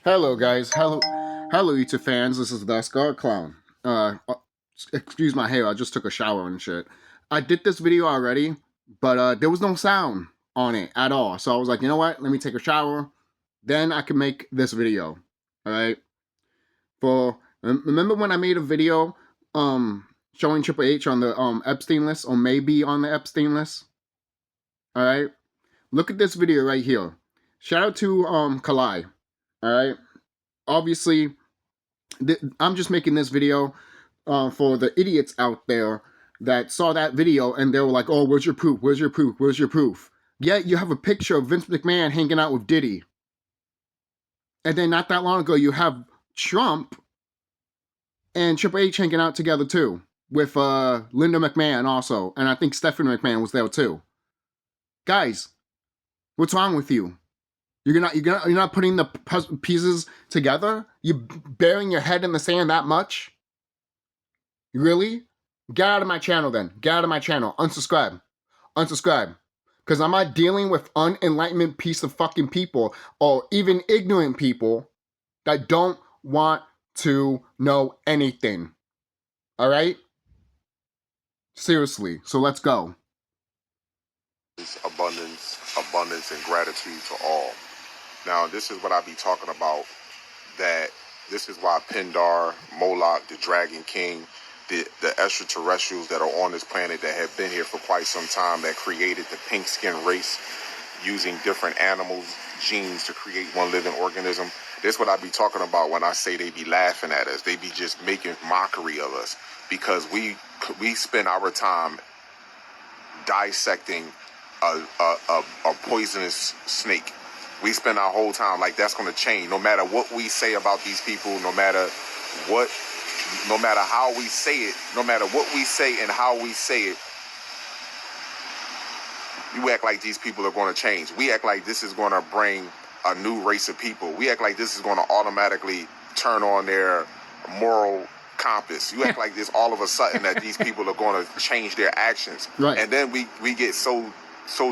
Hello, guys. Hello, YouTube fans. This is TheSkullKlown. Excuse my hair. I just took a shower and shit. I did this video already, but there was no sound on it at all. So I was like, you know what? Let me take a shower. Then I can make this video. All right. Remember when I made a video, showing Triple H on the Epstein list, or maybe on the Epstein list? All right. Look at this video right here. Shout out to Kalai. All right. Obviously, I'm just making this video for the idiots out there that saw that video and they were like, oh, where's your proof? Where's your proof? Where's your proof? Yet you have a picture of Vince McMahon hanging out with Diddy. And then not that long ago, you have Trump and Triple H hanging out together too, with Linda McMahon also. And I think Stephanie McMahon was there too. Guys, what's wrong with you? You're not putting the pieces together? You burying your head in the sand that much? Really? Get out of my channel then. Get out of my channel. Unsubscribe. Unsubscribe. Because I'm not dealing with unenlightenment piece of fucking people, or even ignorant people that don't want to know anything. Alright? Seriously. So let's go. Abundance, and gratitude to all. Now, this is what I be talking about, that this is why Pindar, Moloch, the Dragon King, the extraterrestrials that are on this planet that have been here for quite some time, that created the pink skin race using different animals, genes to create one living organism. This is what I be talking about when I say they be laughing at us. They be just making mockery of us because we spend our time dissecting a poisonous snake. We spend our whole time like that's going to change. No matter what we say about these people, no matter how we say it, no matter what we say and how we say it, you act like these people are going to change. We act like this is going to bring a new race of people. We act like this is going to automatically turn on their moral compass. You act like this all of a sudden that these people are going to change their actions. Right. And then we get so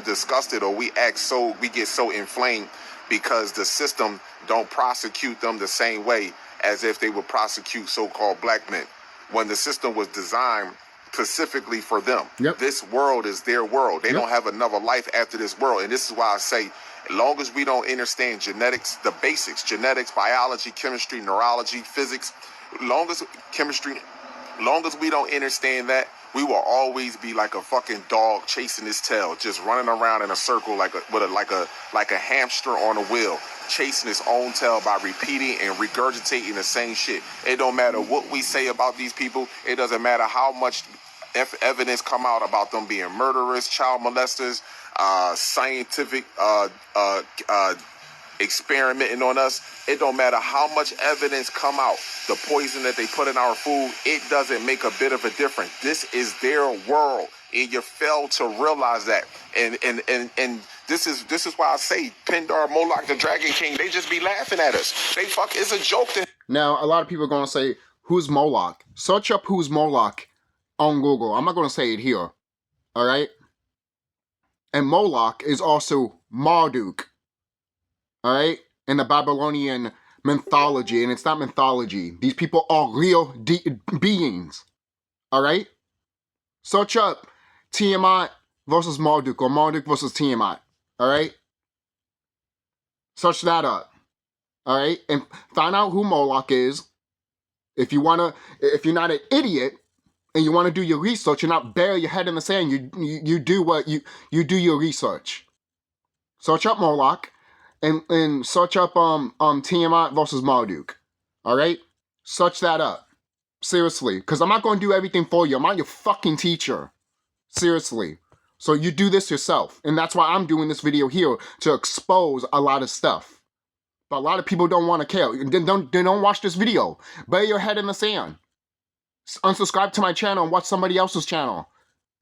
disgusted, or we get so inflamed because the system don't prosecute them the same way as if they would prosecute so-called black men, when the system was designed specifically for them. Yep. This world is their world. They don't have another life after this world. And this is why I say, as long as we don't understand genetics, the basics, genetics, biology, chemistry, neurology, physics, long as we don't understand that, we will always be like a fucking dog chasing his tail, just running around in a circle like a hamster on a wheel, chasing his own tail by repeating and regurgitating the same shit. It don't matter what we say about these people. It doesn't matter how much evidence come out about them being murderers, child molesters, scientific experimenting on us. It don't matter how much evidence come out, the poison that they put in our food, it doesn't make a bit of a difference. This is their world, and you fail to realize that. And this is why I say Pindar, Moloch, the Dragon King, they just be laughing at us. It's a joke to. Now, a lot of people are going to say, who's Moloch? Search up who's Moloch on Google. I'm not going to say it here. All right? And Moloch is also Marduk. All right? In the Babylonian mythology. And it's not mythology. These people are real beings. All right? Search up Tiamat versus Marduk, or Marduk versus Tiamat. All right? Search that up. All right? And find out who Moloch is. If you're not an idiot and you want to do your research and not bury your head in the sand, you do your research. Search up Moloch. And search up Tiamat versus Marduk. Alright? Search that up. Seriously. Because I'm not going to do everything for you. I'm not your fucking teacher. Seriously. So you do this yourself. And that's why I'm doing this video here, to expose a lot of stuff. But a lot of people don't want to care. They don't watch this video. Bury your head in the sand. Unsubscribe to my channel and watch somebody else's channel.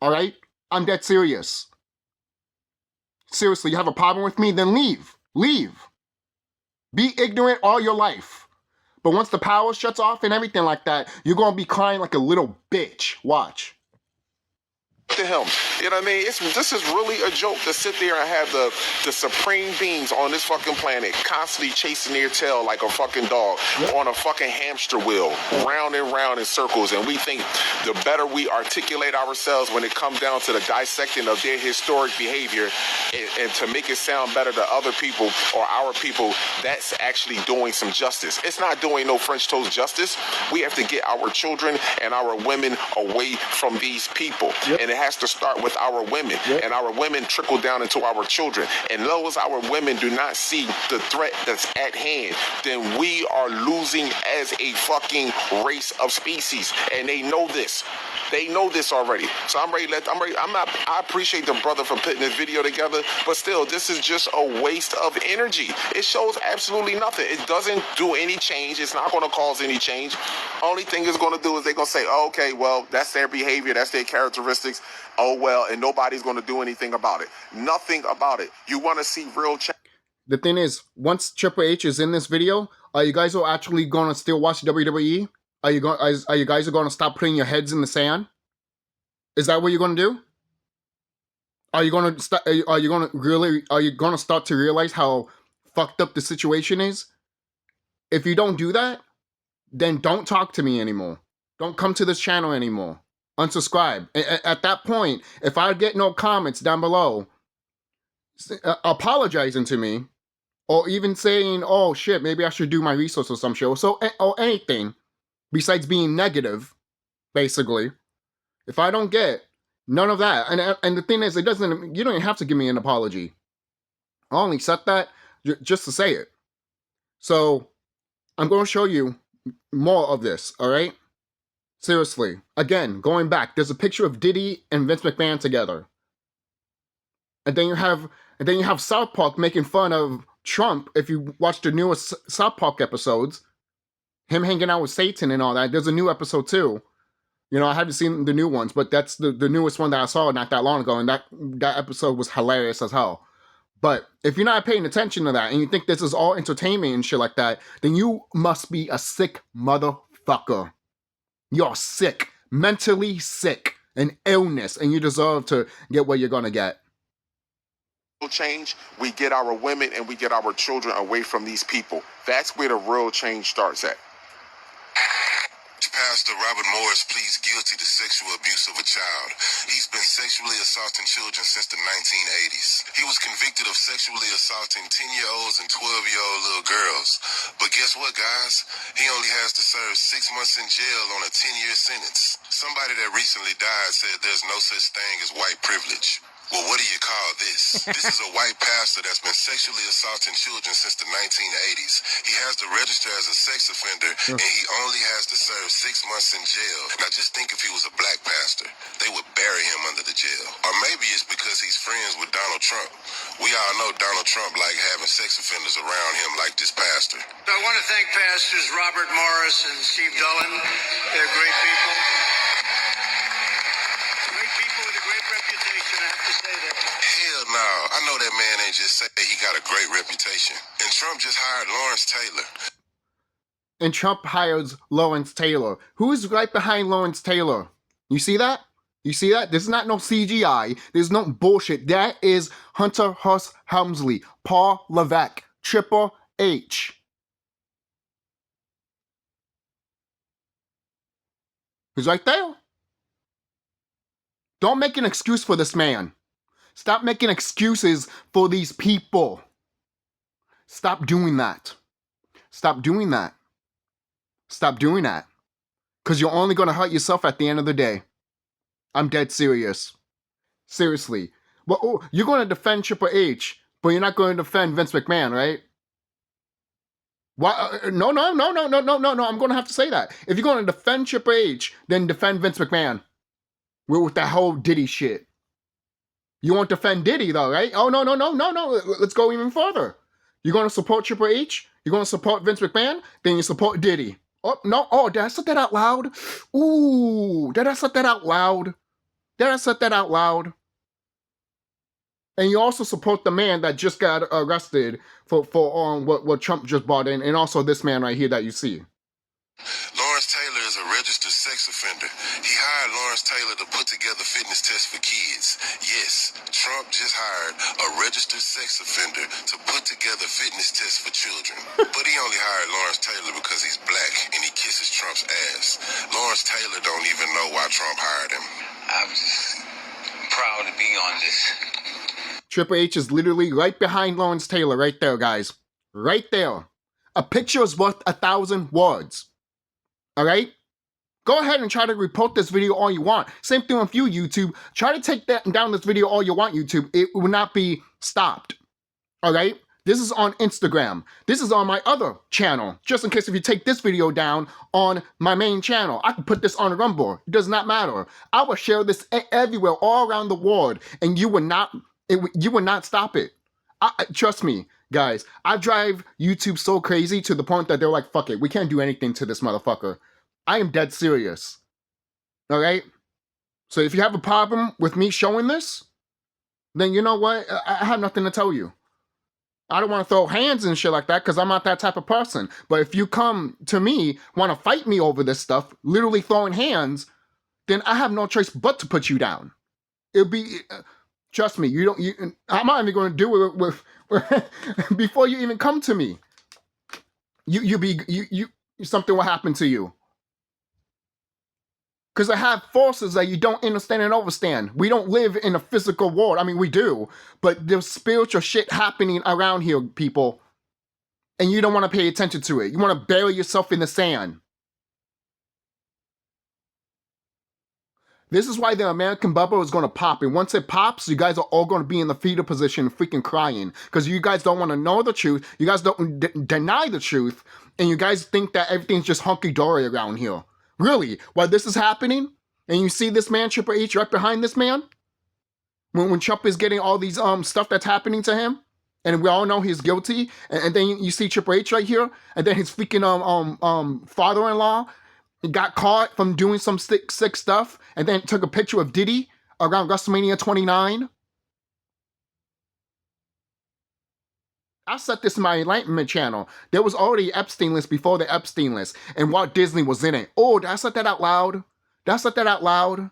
Alright? I'm dead serious. Seriously, you have a problem with me? Then leave. Leave. Be ignorant all your life. But once the power shuts off and everything like that, you're going to be crying like a little bitch. Watch. to him. You know what I mean? This is really a joke to sit there and have the supreme beings on this fucking planet constantly chasing their tail like a fucking dog on a fucking hamster wheel, round and round in circles. And we think the better we articulate ourselves when it comes down to the dissecting of their historic behavior and to make it sound better to other people or our people, that's actually doing some justice. It's not doing no French toast justice. We have to get our children and our women away from these people. And it has to start with our women, and our women trickle down into our children. And those our women do not see the threat that's at hand, then we are losing as a fucking race of species. And they know this. They know this already. So I appreciate the brother for putting this video together, but still, this is just a waste of energy. It shows absolutely nothing. It doesn't do any change. It's not going to cause any change. Only thing it's going to do is they're going to say, oh, okay, well, that's their behavior, that's their characteristics. Oh, well, and nobody's going to do anything about it. Nothing about it. You want to see real change. The thing is, once Triple H is in this video, are you guys actually going to still watch WWE? Are you guys going to stop putting your heads in the sand? Is that what you're going to do? Are you going to start to realize how fucked up the situation is? If you don't do that, then don't talk to me anymore. Don't come to this channel anymore. Unsubscribe. At that point, if I get no comments down below apologizing to me, or even saying, oh shit, maybe I should do my research or some shit, or anything besides being negative, basically, if I don't get none of that, and the thing is, you don't even have to give me an apology. I only said that just to say it. So I'm going to show you more of this, all right? Seriously. Again, going back, there's a picture of Diddy and Vince McMahon together. And then you have South Park making fun of Trump. If you watch the newest South Park episodes, him hanging out with Satan and all that. There's a new episode too. You know, I haven't seen the new ones, but that's the newest one that I saw not that long ago, and that episode was hilarious as hell. But if you're not paying attention to that and you think this is all entertainment and shit like that, then you must be a sick motherfucker. You're sick, mentally sick, an illness, and you deserve to get what you're gonna get. Change, we get our women and we get our children away from these people. That's where the real change starts at. Pastor Robert Morris pleads guilty to sexual abuse of a child. He's been sexually assaulting children since the 1980s. He was convicted of sexually assaulting 10-year-olds and 12-year-old little girls. But guess what, guys? He only has to serve 6 months in jail on a 10-year sentence. Somebody that recently died said there's no such thing as white privilege. Well, what do you call this? This is a white pastor that's been sexually assaulting children since the 1980s. He has to register as a sex offender, and he only has to serve 6 months in jail. Now, just think if he was a black pastor, they would bury him under the jail. Or maybe it's because he's friends with Donald Trump. We all know Donald Trump like having sex offenders around him like this pastor. I want to thank Pastors Robert Morris and Steve Dullen. They're great people. With a great reputation, I have to say that. Hell no. I know that man ain't just say he got a great reputation. And Trump just hired Lawrence Taylor. And Trump hires Lawrence Taylor. Who's right behind Lawrence Taylor? You see that? You see that? This is not no CGI. There's no bullshit. That is Hunter Hearst Helmsley, Paul Levesque, Triple H. He's right there. Don't make an excuse for this man. Stop making excuses for these people. Stop doing that. Stop doing that. Stop doing that. Because you're only going to hurt yourself at the end of the day. I'm dead serious. Seriously. Well, you're going to defend Triple H, but you're not going to defend Vince McMahon, right? Why? No. I'm going to have to say that. If you're going to defend Triple H, then defend Vince McMahon. With that whole Diddy shit. You won't defend Diddy though, right? Oh, no. Let's go even further. You're going to support Triple H? You're going to support Vince McMahon? Then you support Diddy. Oh, no. Oh, did I say that out loud? Ooh, did I say that out loud? Did I say that out loud? And you also support the man that just got arrested for what Trump just brought in, and also this man right here that you see. Lawrence Taylor is a registered sex sex offender. He hired Lawrence Taylor to put together fitness tests for kids. Yes, Trump just hired a registered sex offender to put together fitness tests for children. But he only hired Lawrence Taylor because he's black and he kisses Trump's ass. Lawrence Taylor don't even know why Trump hired him. I'm just proud to be on this. Triple H is literally right behind Lawrence Taylor, right there, guys. Right there. A picture is worth 1,000 words. All right? Go ahead and try to report this video all you want. Same thing with you, YouTube. Try to take down this video all you want, YouTube. It will not be stopped. All right? This is on Instagram. This is on my other channel. Just in case if you take this video down on my main channel, I can put this on Rumble. It does not matter. I will share this everywhere, all around the world, and you will not stop it. Trust me, guys. I drive YouTube so crazy to the point that they're like, fuck it, we can't do anything to this motherfucker. I am dead serious. All right? So if you have a problem with me showing this, then you know what? I have nothing to tell you. I don't want to throw hands and shit like that because I'm not that type of person. But if you come to me, want to fight me over this stuff, literally throwing hands, then I have no choice but to put you down. It'll be, trust me, I'm not even going to do it with before you even come to me. Something will happen to you. Because I have forces that you don't understand and understand. We don't live in a physical world. I mean, we do. But there's spiritual shit happening around here, people. And you don't want to pay attention to it. You want to bury yourself in the sand. This is why the American Bubba is going to pop. And once it pops, you guys are all going to be in the fetal position freaking crying. Because you guys don't want to know the truth. You guys don't deny the truth. And you guys think that everything's just hunky-dory around here. Really, while this is happening, and you see this man, Triple H, right behind this man, when Trump is getting all these stuff that's happening to him, and we all know he's guilty, and then you see Triple H right here, and then his freaking father-in-law got caught from doing some sick stuff, and then took a picture of Diddy around WrestleMania 29. I set this in my Enlightenment channel. There was already Epstein list before the Epstein list, and Walt Disney was in it. Oh, did I set that out loud? Did I set that out loud?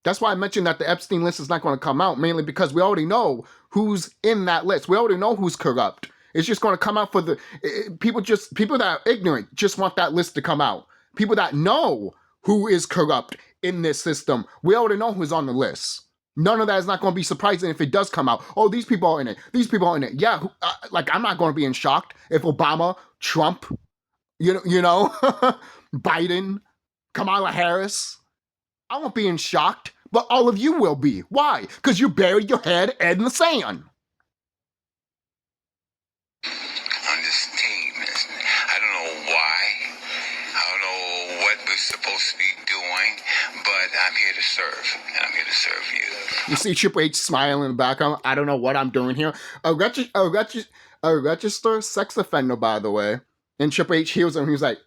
That's why I mentioned that the Epstein list is not going to come out, mainly because we already know who's in that list. We already know who's corrupt. It's just going to come out for the people that are ignorant just want that list to come out. People that know who is corrupt in this system, we already know who's on the list. None of that is not going to be surprising if it does come out. Oh, these people are in it. These people are in it. Yeah, I'm not going to be shocked if Obama, Trump, you know, Biden, Kamala Harris. I won't be shocked, but all of you will be. Why? Because you buried your head in the sand. On this team, I don't know why. I don't know what we're supposed to be doing, but I'm here to serve, and I'm here to serve you. You see Triple H smiling in the background. I don't know what I'm doing here. A registered sex offender, by the way. And Triple H hears him. He's like,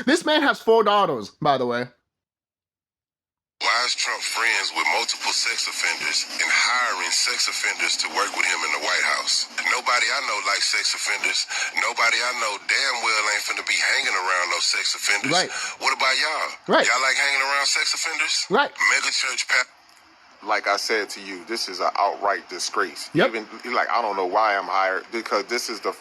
this man has 4 daughters, by the way. Why is Trump friends with multiple sex offenders and hiring sex offenders to work with him in the White House? Nobody I know likes sex offenders. Nobody I know damn well ain't finna be hanging around those sex offenders. Right. What about y'all? Right. Y'all like hanging around sex offenders? Right. Mega church Like I said to you, this is an outright disgrace. Yep. Even I don't know why I'm hired, because this is the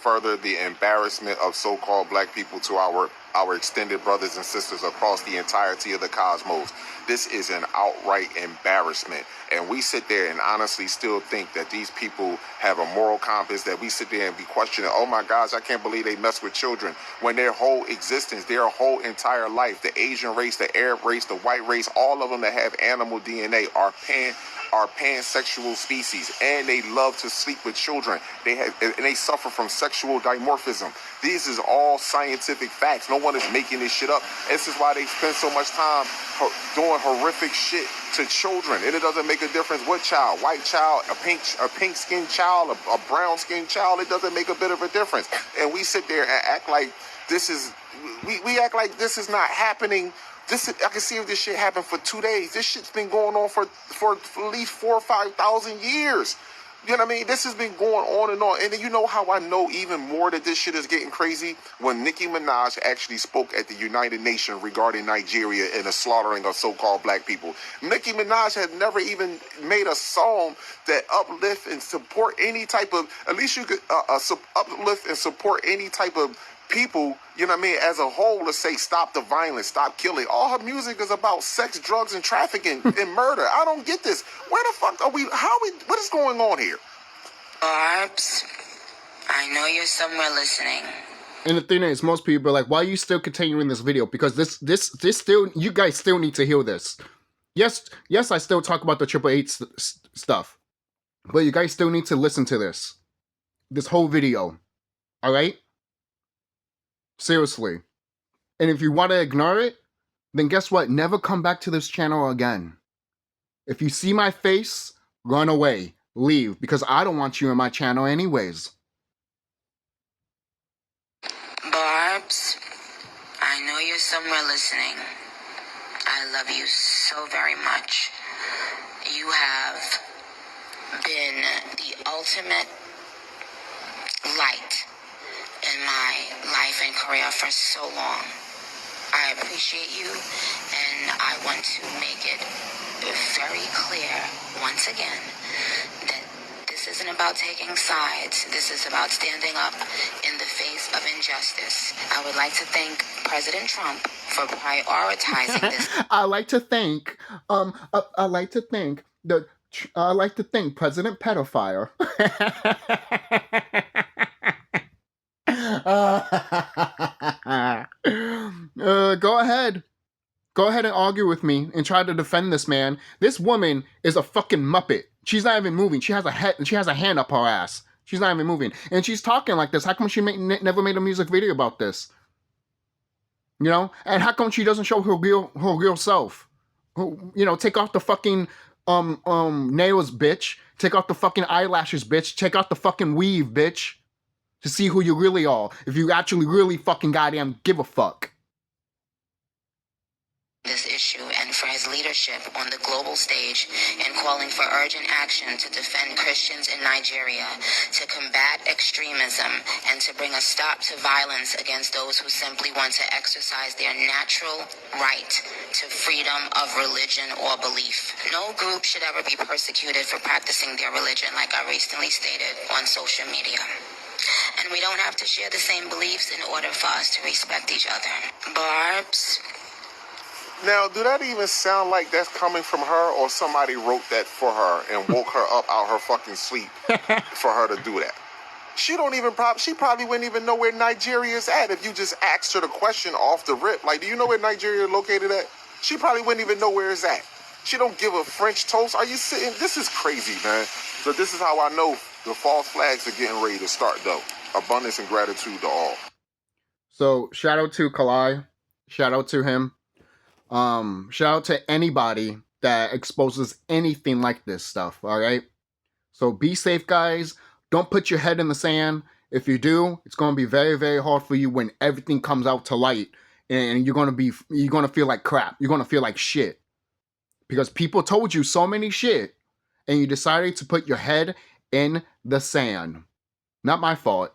embarrassment of so-called black people to our extended brothers and sisters across the entirety of the cosmos. This is an outright embarrassment. And we sit there and honestly still think that these people have a moral compass, that we sit there and be questioning, oh my gosh, I can't believe they mess with children. When their whole existence, their whole entire life, the Asian race, the Arab race, the white race, all of them that have animal DNA are pansexual species, and they love to sleep with children. They suffer from sexual dimorphism. These is all scientific facts. No one is making this shit up. This is why they spend so much time doing horrific shit to children. And it doesn't make a difference what child, white child, a pink skinned child, a brown skinned child. It doesn't make a bit of a difference. And we sit there and act like this is, we act like this is not happening. I can see if this shit happened for 2 days. This shit's been going on for at least 4,000 or 5,000 years. You know what I mean? This has been going on and on. And then you know how I know even more that this shit is getting crazy? When Nicki Minaj actually spoke at the United Nations regarding Nigeria and the slaughtering of so-called black people. Nicki Minaj had never even made a song that uplift and support any type of, at least you could uplift and support any type of people, you know what I mean, as a whole, to say stop the violence, stop killing. All her music is about sex, drugs, and trafficking and murder. I don't get this. Where the fuck are we? What is going on here? Barbs, I know you're somewhere listening. And the thing is, most people are like, why are you still continuing this video? Because this still, you guys still need to hear this. Yes, I still talk about the Triple H stuff, but you guys still need to listen to this whole video. All right? Seriously. And if you want to ignore it, then guess what? Never come back to this channel again. If you see my face, run away. Leave. Because I don't want you in my channel anyways. Barbs, I know you're somewhere listening. I love you so very much. You have been the ultimate light in my life and career for so long. I appreciate you, and I want to make it very clear once again that this isn't about taking sides. This is about standing up in the face of injustice. I would like to thank President Trump for prioritizing this. I like to thank President Pedophile. Go ahead and argue with me and try to defend this man. This woman is a fucking Muppet. She's not even moving. She has a hand up her ass. She's not even moving. And she's talking like this. How come she never made a music video about this? You know? And how come she doesn't show her real self? You know, take off the fucking nails, bitch. Take off the fucking eyelashes, bitch. Take out the fucking weave, bitch. To see who you really are. If you actually really fucking goddamn give a fuck. This issue and for his leadership on the global stage in calling for urgent action to defend Christians in Nigeria, to combat extremism, and to bring a stop to violence against those who simply want to exercise their natural right to freedom of religion or belief. No group should ever be persecuted for practicing their religion, like I recently stated on social media. And we don't have to share the same beliefs in order for us to respect each other. Barbs. Now, do that even sound like that's coming from her, or somebody wrote that for her and woke her up out her fucking sleep for her to do that? She probably wouldn't even know where Nigeria is at if you just asked her the question off the rip. Like, do you know where Nigeria is located at? She probably wouldn't even know where it's at. She don't give a French toast. Are you sitting? This is crazy, man. So this is how I know the false flags are getting ready to start, though. Abundance and gratitude to all. So, shout out to Kalai. Shout out to him. Shout out to anybody that exposes anything like this stuff, alright? So be safe, guys. Don't put your head in the sand. If you do, it's going to be very, very hard for you when everything comes out to light. And you're going to feel like crap. You're going to feel like shit. Because people told you so many shit, and you decided to put your head in the sand. Not my fault.